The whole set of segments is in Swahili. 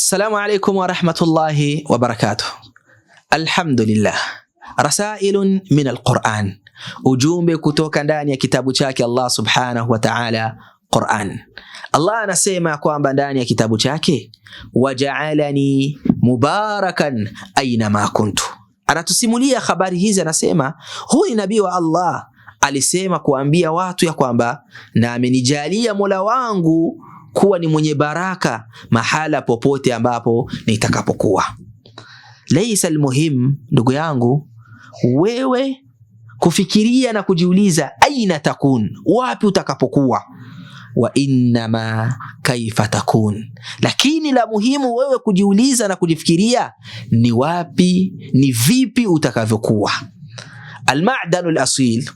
Assalamu alaikum wa rahmatullahi wa barakatuh. Alhamdulillah. Rasailun min al-Quran. Ujumbe kutoka ndani ya kitabu chake Allah subhanahu wa ta'ala, Quran. Allah anasema kwamba ndani ya kitabu chake, waja'alani mubarakan aina ma kuntu. Anatusimulia habari hizi, anasema huyu nabii wa Allah alisema kuambia watu ya kwamba na amenijalia Mola wangu kuwa ni mwenye baraka mahala popote ambapo nitakapokuwa. Laysa almuhim, ndugu yangu, wewe kufikiria na kujiuliza aina takun, wapi utakapokuwa, wa innama kaifa takun. Lakini la muhimu wewe kujiuliza na kujifikiria ni wapi, ni vipi utakavyokuwa. Al-ma'danul asil,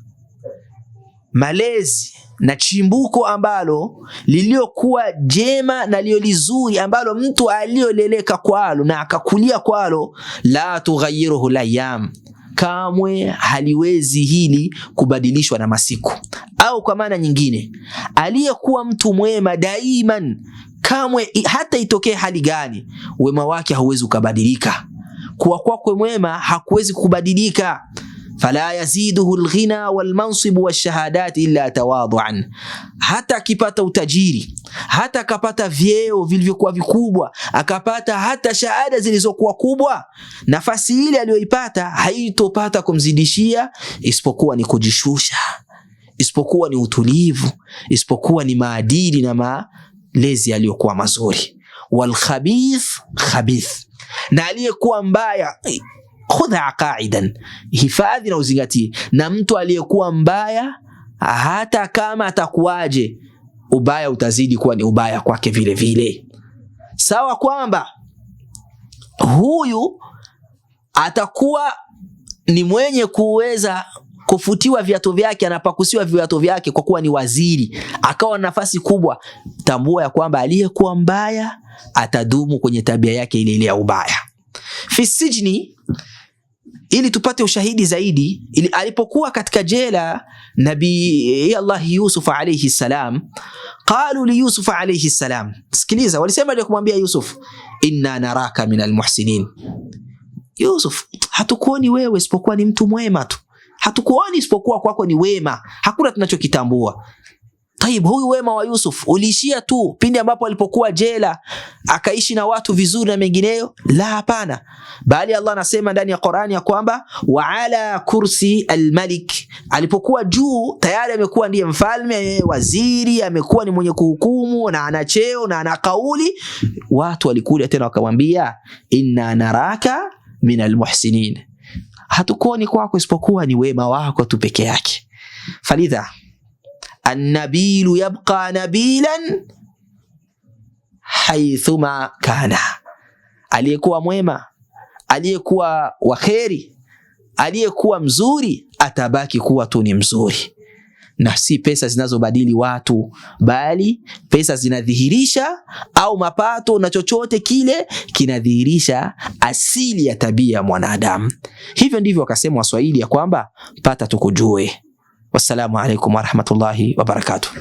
malezi na chimbuko ambalo liliokuwa jema na liolizuri, ambalo mtu alioleleka kwalo na akakulia kwalo, la tughayyiruhu layam, kamwe haliwezi hili kubadilishwa na masiku. Au kwa maana nyingine, aliyekuwa mtu mwema daiman, kamwe hata itokee hali gani, wema wake hauwezi kubadilika. Kuwa kwako mwema hakuwezi kubadilika. Fala yaziduhu alghina walmansib washahadat illa tawadu'an. Hata akipata utajiri, hata akapata vyeo vilivyokuwa vikubwa, akapata hata shahada zilizokuwa kubwa, nafasi ile aliyoipata haitopata kumzidishia isipokuwa ni kujishusha, isipokuwa ni utulivu, isipokuwa ni maadili na malezi aliyokuwa mazuri. Wal khabith khabith, na aliyekuwa mbaya, khudha qaidan, hifadhi na uzingatie, na mtu aliyekuwa mbaya hata kama atakuwaje, ubaya utazidi kuwa ni ubaya kwake vile vile. Sawa kwamba huyu atakuwa ni mwenye kuweza kufutiwa viatu vyake, anapakusiwa viatu vyake kwa kuwa ni waziri, akawa na nafasi kubwa, tambua ya kwamba aliyekuwa mbaya atadumu kwenye tabia yake ile ile ya ubaya. Fi sijni, ili tupate ushahidi zaidi, ili alipokuwa katika jela Nabii Allah Yusuf alayhi salam, qalu li Yusuf alayhi salam, sikiliza, walisema ndio kumwambia Yusuf, inna naraka min almuhsinin. Yusuf, hatukuoni wewe isipokuwa ni mtu mwema tu, hatukuoni isipokuwa kwako ni wema, hakuna tunachokitambua. Taib, huyu wema wa Yusuf uliishia tu pindi ambapo alipokuwa jela akaishi na watu vizuri na mengineyo? La, hapana. Bali Allah anasema ndani ya Qur'ani ya kwamba wa ala kursi almalik, alipokuwa juu tayari amekuwa ndiye mfalme, waziri, amekuwa ni mwenye kuhukumu na ana cheo na ana kauli. Watu walikuja tena wakamwambia, inna naraka min almuhsinin, hatukuoni kwako isipokuwa ni wema wako tu peke yake. Falidha an-nabilu yabqa nabilan haythuma kana, aliyekuwa mwema, aliyekuwa waheri, aliyekuwa mzuri atabaki kuwa tu ni mzuri. Na si pesa zinazobadili watu, bali pesa zinadhihirisha, au mapato na chochote kile kinadhihirisha asili ya tabia ya mwanadamu. Hivyo ndivyo wakasema Waswahili ya kwamba pata tukujue. Wassalamu alaikum wa rahmatullahi wa barakatuh.